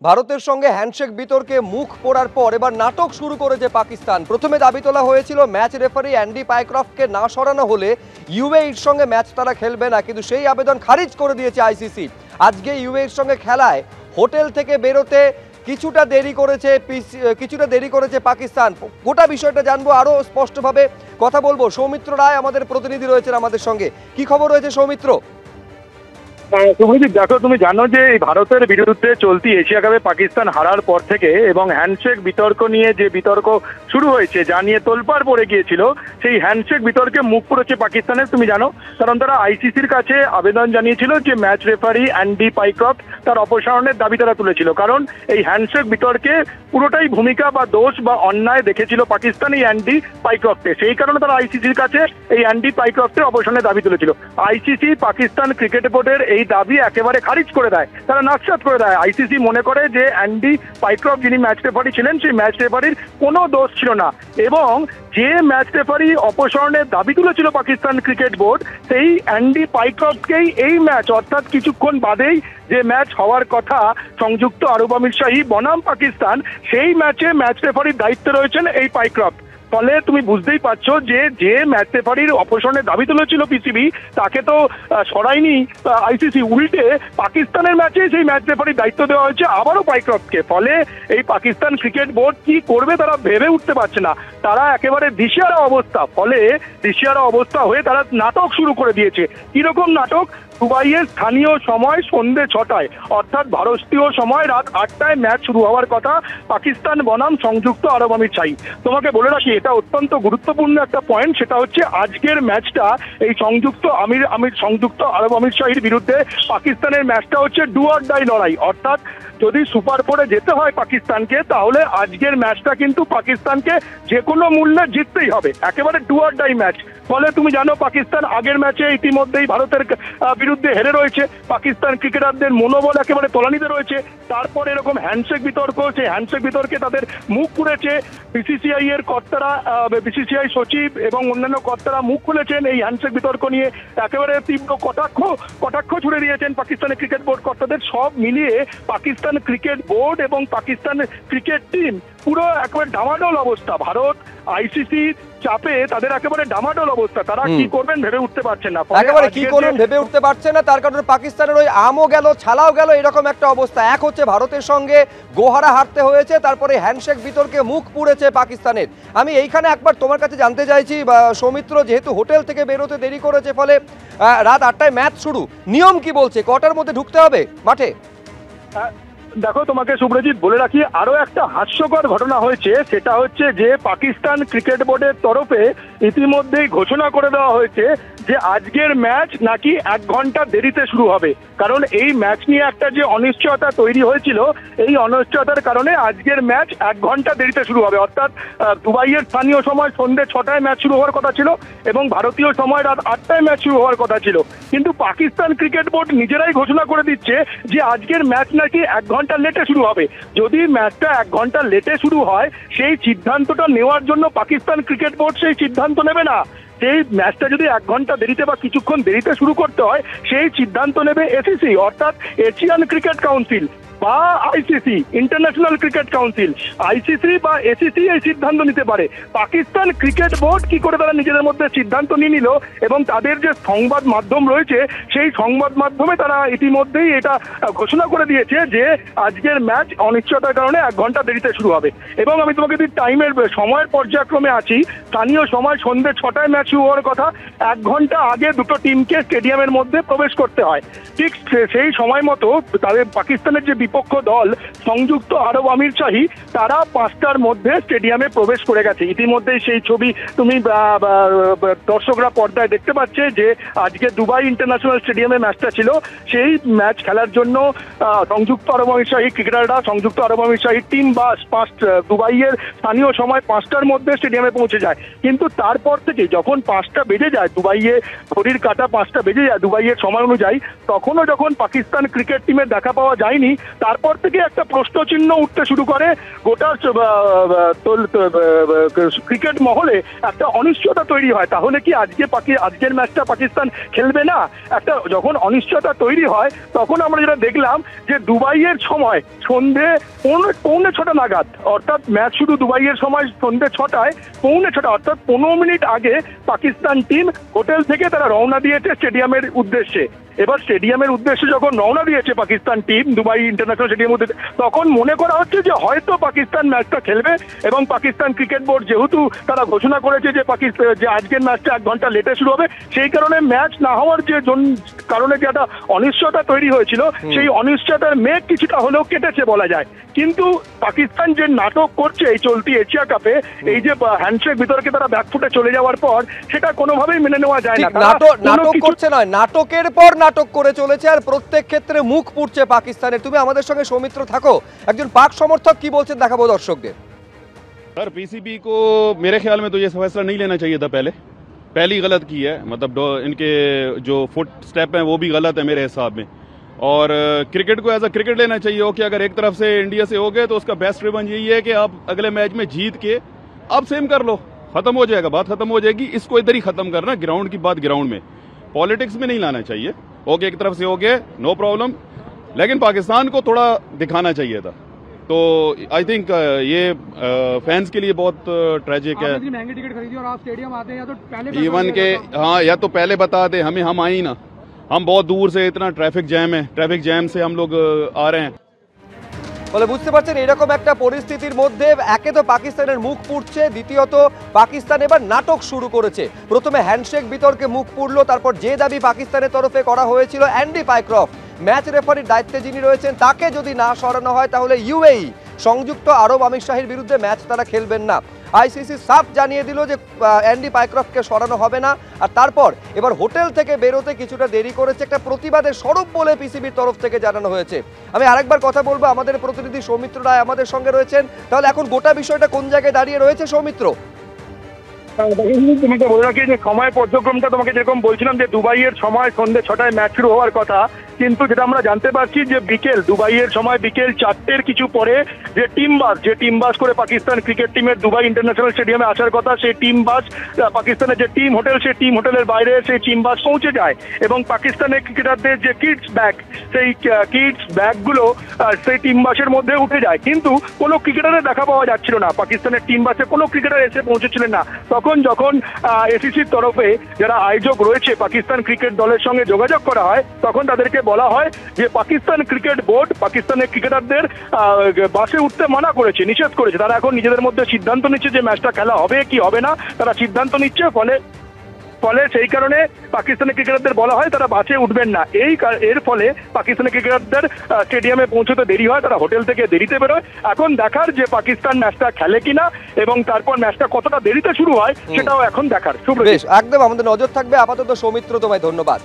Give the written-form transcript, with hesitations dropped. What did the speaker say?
ভারতের সঙ্গে হ্যান্ডশেক বিতর্কে মুখ পোড়ার পর এবার নাটক শুরু করেছে পাকিস্তান। প্রথমে দাবি তোলা হয়েছিল ম্যাচ রেফারি অ্যান্ডি পাইক্রফটকে না সরানো হলে ইউএইর সঙ্গে ম্যাচ তারা খেলবে না, কিন্তু সেই আবেদন খারিজ করে দিয়েছে আইসিসি। আজকে ইউএইর সঙ্গে খেলায় হোটেল থেকে বেরোতে কিছুটা দেরি করেছে পাকিস্তান। গোটা বিষয়টা জানবো, আরো স্পষ্টভাবে কথা বলবো। সৌমিত্র রায় আমাদের প্রতিনিধি রয়েছেন আমাদের সঙ্গে। কি খবর রয়েছে সৌমিত্র? শুভজিৎ, দেখো, তুমি জানো যে এই ভারতের বিরুদ্ধে চলতি এশিয়া কাপে পাকিস্তান হারার পর থেকে এবং হ্যান্ডশেক বিতর্ক নিয়ে যে বিতর্ক শুরু হয়েছে, যা নিয়ে তোলপাড় পড়ে গিয়েছিল, সেই হ্যান্ডশেক বিতর্কে মুখ পুড়েছে পাকিস্তানের, তুমি জানো। কারণ তারা আইসিসির কাছে আবেদন জানিয়েছিল যে ম্যাচ রেফারি অ্যান্ডি পাইক্রফট তার অপসারণের দাবি তারা তুলেছিল। কারণ এই হ্যান্ডশেক বিতর্কে পুরোটাই ভূমিকা বা দোষ বা অন্যায় দেখেছিল পাকিস্তান এই অ্যান্ডি পাইক্রফটে। সেই কারণে তারা আইসিসির কাছে এই অ্যান্ডি পাইক্রফটের অপসারণের দাবি তুলেছিল। আইসিসি পাকিস্তান ক্রিকেট বোর্ডের এই দাবি একেবারে খারিজ করে দেয়, তারা নাকশাত করে দেয়। আইসিসি মনে করে যে অ্যান্ডি পাইক্রফট যিনি ম্যাচ রেফারি ছিলেন, সেই ম্যাচ রেফারির কোনো দোষ ছিল না, এবং যে ম্যাচ রেফারি অপসারণের দাবি তুলেছিল পাকিস্তান ক্রিকেট বোর্ড, সেই অ্যান্ডি পাইক্রফটকেই এই ম্যাচ অর্থাৎ কিছুক্ষণ বাদেই যে ম্যাচ হওয়ার কথা সংযুক্ত আরব আমিরশাহী বনাম পাকিস্তান, সেই ম্যাচে ম্যাচ রেফারির দায়িত্বে রয়েছেন এই পাইক্রফট। ফলে তুমি বুঝতেই পারছো যে ম্যাচ রেফারির অপসারণের দাবি তুলেছিল পিসিবি, তাকে তো সরায়নি আইসিসি, উল্টে পাকিস্তানের ম্যাচে সেই ম্যাচ রেফারির দায়িত্ব দেওয়া হয়েছে আবারও পাইক্রফটকে। ফলে এই পাকিস্তান ক্রিকেট বোর্ড কি করবে তারা ভেবে উঠতে পারছে না, তারা একেবারে দিশেহারা অবস্থা। ফলে দিশেহারা অবস্থা হয়ে তারা নাটক শুরু করে দিয়েছে। কিরকম নাটক? দুবাইয়ের স্থানীয় সময় সন্ধ্যে 6টায়, অর্থাৎ ভারতীয় সময় রাত 8টায় ম্যাচ শুরু হওয়ার কথা পাকিস্তান বনাম সংযুক্ত আরব আমিরশাহী। তোমাকে বলে রাখি, এটা অত্যন্ত গুরুত্বপূর্ণ একটা পয়েন্ট। সেটা হচ্ছে আজকের ম্যাচটা এই সংযুক্ত আরব আমিরশাহীর বিরুদ্ধে পাকিস্তানের ম্যাচটা হচ্ছে ডু অর ডাই লড়াই। অর্থাৎ যদি সুপার ফোরে যেতে হয় পাকিস্তানকে, তাহলে আজকের ম্যাচটা কিন্তু পাকিস্তানকে যে কোনো মূল্যে জিততেই হবে, একেবারে ডু অর ডাই ম্যাচ। ফলে তুমি জানো পাকিস্তান আগের ম্যাচে ইতিমধ্যেই ভারতের বিরুদ্ধে হেরে রয়েছে, পাকিস্তান ক্রিকেটারদের মনোবল একেবারে তলানিতে রয়েছে। তারপর এরকম হ্যান্ডশেক বিতর্ক, সেই হ্যান্ডশেক বিতর্কে তাদের মুখ খুলেছে বিসিসিআই এর কর্তারা, বিসিসিআই সচিব এবং অন্যান্য কর্তারা মুখ খুলেছেন এই হ্যান্ডশেক বিতর্ক নিয়ে। একেবারে তীব্র কটাক্ষ ছুড়ে দিয়েছেন পাকিস্তানের ক্রিকেট বোর্ড কর্তাদের। সব মিলিয়ে পাকিস্তান ক্রিকেট বোর্ড এবং পাকিস্তান ক্রিকেট টিম পুরো একেবারে ডামাডোল অবস্থা। ভারত আইসিসি চাপে তাদের একেবারে ডামাডোল অবস্থা, তারা কি করবেন ভেবে উঠতে পারছেন না, একেবারে কি করবেন ভেবে উঠতে পারছে না। তার কারণে পাকিস্তানের ওই আমও গেল ছালাও গেল, এরকম একটা অবস্থা। এক হচ্ছে ভারতের সঙ্গে গোহারা হারতে হয়েছে, তারপরে হ্যান্ডশেক বিতর্কে মুখ পুড়েছে পাকিস্তানের। আমি এইখানে একবার তোমার কাছে জানতে চাইছি সৌমিত্র, যেহেতু হোটেল থেকে বেরোতে দেরি করেছে, ফলে রাত 8টায় ম্যাচ শুরু, নিয়ম কি বলছে, কটার মধ্যে ঢুকতে হবে মাঠে? দেখো, তোমাকে শুভ্রজিৎ বলে রাখি, আরো একটা হাস্যকর ঘটনা হয়েছে। সেটা হচ্ছে যে পাকিস্তান ক্রিকেট বোর্ডের তরফে ইতিমধ্যেই ঘোষণা করে দেওয়া হয়েছে যে আজকের ম্যাচ নাকি 1 ঘন্টা দেরিতে শুরু হবে। কারণ এই ম্যাচ নিয়ে একটা যে অনিশ্চয়তা তৈরি হয়েছিল, এই অনিশ্চয়তার কারণে আজকের ম্যাচ 1 ঘন্টা দেরিতে শুরু হবে। অর্থাৎ দুবাইয়ের স্থানীয় সময় সন্ধ্যে 6টায় ম্যাচ শুরু হওয়ার কথা ছিল এবং ভারতীয় সময় রাত 8টায় ম্যাচ শুরু হওয়ার কথা ছিল। কিন্তু পাকিস্তান ক্রিকেট বোর্ড নিজেরাই ঘোষণা করে দিচ্ছে যে আজকের ম্যাচ নাকি 1 ঘন্টা লেটে শুরু হবে। যদি ম্যাচটা 1 ঘন্টা লেটে শুরু হয়, সেই সিদ্ধান্তটা নেওয়ার জন্য পাকিস্তান ক্রিকেট বোর্ড সেই সিদ্ধান্ত নেবে না। সেই ম্যাচটা যদি 1 ঘন্টা দেরিতে বা কিছুক্ষণ দেরিতে শুরু করতে হয়, সেই সিদ্ধান্ত নেবে এসিসি, অর্থাৎ এশিয়ান ক্রিকেট কাউন্সিল বা ICC, international cricket council. ICC বা এসিসি এই সিদ্ধান্ত নিতে পারে। পাকিস্তান ক্রিকেট বোর্ড কি করে তারা নিজেদের মধ্যে সিদ্ধান্ত নিয়ে নিল, এবং তাদের যে সংবাদ মাধ্যম রয়েছে, সেই সংবাদ মাধ্যমে তারা ইতিমধ্যেই এটা ঘোষণা করে দিয়েছে যে আজকের ম্যাচ অনিশ্চয়তার কারণে 1 ঘন্টা দেরিতে শুরু হবে। এবং আমি তোমাকে যদি টাইমের সময়ের পর্যায়ক্রমে আছি, স্থানীয় সময় সন্ধ্যে 6টায় ম্যাচ শুরু হওয়ার কথা, 1 ঘন্টা আগে দুটো টিমকে স্টেডিয়ামের মধ্যে প্রবেশ করতে হয়। ঠিক সেই সময় মতো তাদের পাকিস্তানের যে বিপক্ষ দল সংযুক্ত আরব আমিরশাহী, তারা 5টার মধ্যে স্টেডিয়ামে প্রবেশ করে গেছে। ইতিমধ্যেই সেই ছবি তুমি দর্শকরা পর্দায় দেখতে পাচ্ছে যে আজকে দুবাই ইন্টারন্যাশনাল স্টেডিয়ামে ম্যাচটা ছিল। সেই ম্যাচ খেলার জন্য সংযুক্ত আরব আমিরশাহী ক্রিকেটাররা, সংযুক্ত আরব আমিরশাহী টিম দুবাইয়ের স্থানীয় সময় 5টার মধ্যে স্টেডিয়ামে পৌঁছে যায়। কিন্তু তারপর থেকে যখন যখন 5টা বেজে যায় দুবাইয়ে, ঘড়ির কাঁটা 5টা বেজে যায় দুবাইয়ের সময় অনুযায়ী, তখনও যখন পাকিস্তান ক্রিকেট টিমের দেখা পাওয়া যায়নি, তারপর থেকে একটা প্রশ্নচিহ্ন উঠতে শুরু করে গোটা ক্রিকেট মহলে একটা অনিশ্চয়তা তৈরি হয়। তাহলে কি আজকের ম্যাচটা পাকিস্তান খেলবে না? একটা যখন অনিশ্চয়তা তৈরি হয়, তখন আমরা যেটা দেখলাম যে দুবাইয়ের সময় সন্ধে পৌনে 6টা নাগাদ, অর্থাৎ ম্যাচ শুরু দুবাইয়ের সময় সন্ধে 6টায়, পৌনে 6টা অর্থাৎ 15 মিনিট আগে পাকিস্তান টিম হোটেল থেকে তারা রওনা দিয়েছে স্টেডিয়ামের উদ্দেশ্যে। এবার স্টেডিয়ামের উদ্দেশ্যে যখন রওনা দিয়েছে পাকিস্তান টিম দুবাই ইন্টারন্যাশনাল স্টেডিয়ামের উদ্দেশ্যে, তখন মনে করা হচ্ছে যে হয়তো পাকিস্তান ম্যাচটা খেলবে, এবং পাকিস্তান ক্রিকেট বোর্ড যেহেতু তারা ঘোষণা করেছে যে আজকের ম্যাচটা 1 ঘন্টা লেটে শুরু হবে, সেই কারণে ম্যাচ না হওয়ার কারণে যে একটা অনিশ্চয়তা তৈরি হয়েছিল, সেই অনিশ্চয়তার মেঘ কিছুটা হলেও কেটেছে বলা যায়। কিন্তু পাকিস্তান যে নাটক করছে এই চলতি এশিয়া কাপে, এই যে হ্যান্ডশেক বিতর্কে তারা ব্যাকফুটে চলে যাওয়ার পর, সেটা কোনোভাবেই মেনে নেওয়া যায় না। নাটক করছে নয়, নাটকের পর নাটক করে চলেছে, আর প্রত্যেক ক্ষেত্রে মুখ পুড়ছে পাকিস্তানের। তুমি আমাদের সঙ্গে সৌমিত্র থাকো, একজন পাক সমর্থক কি বলছেন দেখাবো দর্শকদের। सर पीसीबी को मेरे ख्याल में तो ये फैसला नहीं लेना चाहिए था। पहले ही गलत की है, मतलब इनके जो फुट स्टेप हैं वो भी गलत है मेरे हिसाब में। और क्रिकेट को एज अ क्रिकेट लेना चाहिए हो कि अगर एक तरफ से इंडिया से हो गए तो उसका बेस्ट रिवन यही है कि आप अगले मैच में जीत के अब सेम कर लो, खत्म हो जाएगा, बात खत्म हो जाएगी। इसको इधर ही खत्म करना, ग्राउंड की बात ग्राउंड में, पॉलिटिक्स में नहीं लाना चाहिए। ओके एक तरफ से हो गए नो प्रॉब्लम, लेकिन पाकिस्तान को थोड़ा दिखाना चाहिए था। तो आई थिंक ये फैंस के लिए बहुत ट्रेजिक है। महंगी टिकट खरीदी और आप स्टेडियम आते हैं, या तो पहले इवन के हाँ, या तो पहले बता दे हमें, हम आए ही ना, हम बहुत दूर से, इतना ट्रैफिक जैम है, ट्रैफिक जैम से हम लोग आ रहे हैं। বলে বুঝতে পারছেন এরকম একটা পরিস্থিতির মধ্যে একে তো পাকিস্তানের মুখ পুড়ছে, দ্বিতীয়ত পাকিস্তান এবার নাটক শুরু করেছে। প্রথমে হ্যান্ডশেক বিতর্কে মুখ পুড়লো, তারপর যে দাবি পাকিস্তানের তরফে করা হয়েছিল অ্যান্ডি পাইক্রফট ম্যাচ রেফারির দায়িত্বে যিনি রয়েছেন তাকে যদি না সরানো হয়, তাহলে ইউএই সংযুক্ত আরব আমিরশাহীর বিরুদ্ধে ম্যাচ তারা খেলবেন না। আইসিসি সাফ জানিয়ে দিল যে অ্যান্ডি পাইক্রফটকে সরানো হবে না। আর তারপর এবার হোটেল থেকে বেরোতে কিছুটা দেরি করেছে, একটা প্রতিবাদের স্বরূপ বলে পিসিবির তরফ থেকে জানানো হয়েছে। আমি আরেকবার কথা বলবো, আমাদের প্রতিনিধি সৌমিত্র রায় আমাদের সঙ্গে রয়েছেন। তাহলে এখন গোটা বিষয়টা কোন জায়গায় দাঁড়িয়ে রয়েছে সৌমিত্র? তোমাকে বলে রাখি যে সময় পর্যক্রমটা তোমাকে যেরকম বলছিলাম যে দুবাইয়ের সময় সন্ধ্যে 6টায় ম্যাচ শুরু হওয়ার কথা, কিন্তু যেটা আমরা জানতে পারছি যে দুবাইয়ের সময় বিকেল 4টের কিছু পরে যে টিম বাস করে পাকিস্তান ক্রিকেট টিমের দুবাই ইন্টারন্যাশনাল স্টেডিয়ামে আসার কথা, সেই টিম বাস পাকিস্তানের যে টিম হোটেল, সেই টিম হোটেলের বাইরে সেই টিম বাস পৌঁছে যায়, এবং পাকিস্তানের ক্রিকেটারদের যে কিডস ব্যাগ, সেই কিডস ব্যাগগুলো সেই টিম বাসের মধ্যে উঠে যায়। কিন্তু কোনো ক্রিকেটারের দেখা পাওয়া যাচ্ছিল না, পাকিস্তানের টিম বাসে কোনো ক্রিকেটার এসে পৌঁছেছিলেন না। যখন এসিসির তরফে যারা আয়োজক রয়েছে পাকিস্তান ক্রিকেট দলের সঙ্গে যোগাযোগ করা হয়, তখন তাদেরকে বলা হয় যে পাকিস্তান ক্রিকেট বোর্ড পাকিস্তানের ক্রিকেটারদের বাসে উঠতে মানা করেছে, নিষেধ করেছে। তারা এখন নিজেদের মধ্যে সিদ্ধান্ত নিচ্ছে যে ম্যাচটা খেলা হবে কি হবে না, তারা সিদ্ধান্ত নিচ্ছে। ফলে সেই কারণে পাকিস্তানের ক্রিকেটারদের বলা হয় তারা বাসে উঠবেন না। এর ফলে পাকিস্তানের ক্রিকেটারদের স্টেডিয়ামে পৌঁছতে দেরি হয়, তারা হোটেল থেকে দেরিতে বেরোয়। এখন দেখার যে পাকিস্তান ম্যাচটা খেলে কিনা এবং তারপর ম্যাচটা কতটা দেরিতে শুরু হয় সেটাও এখন দেখার। একদম আমাদের নজর থাকবে। আপাতত সৌমিত্র, তোমায় ধন্যবাদ।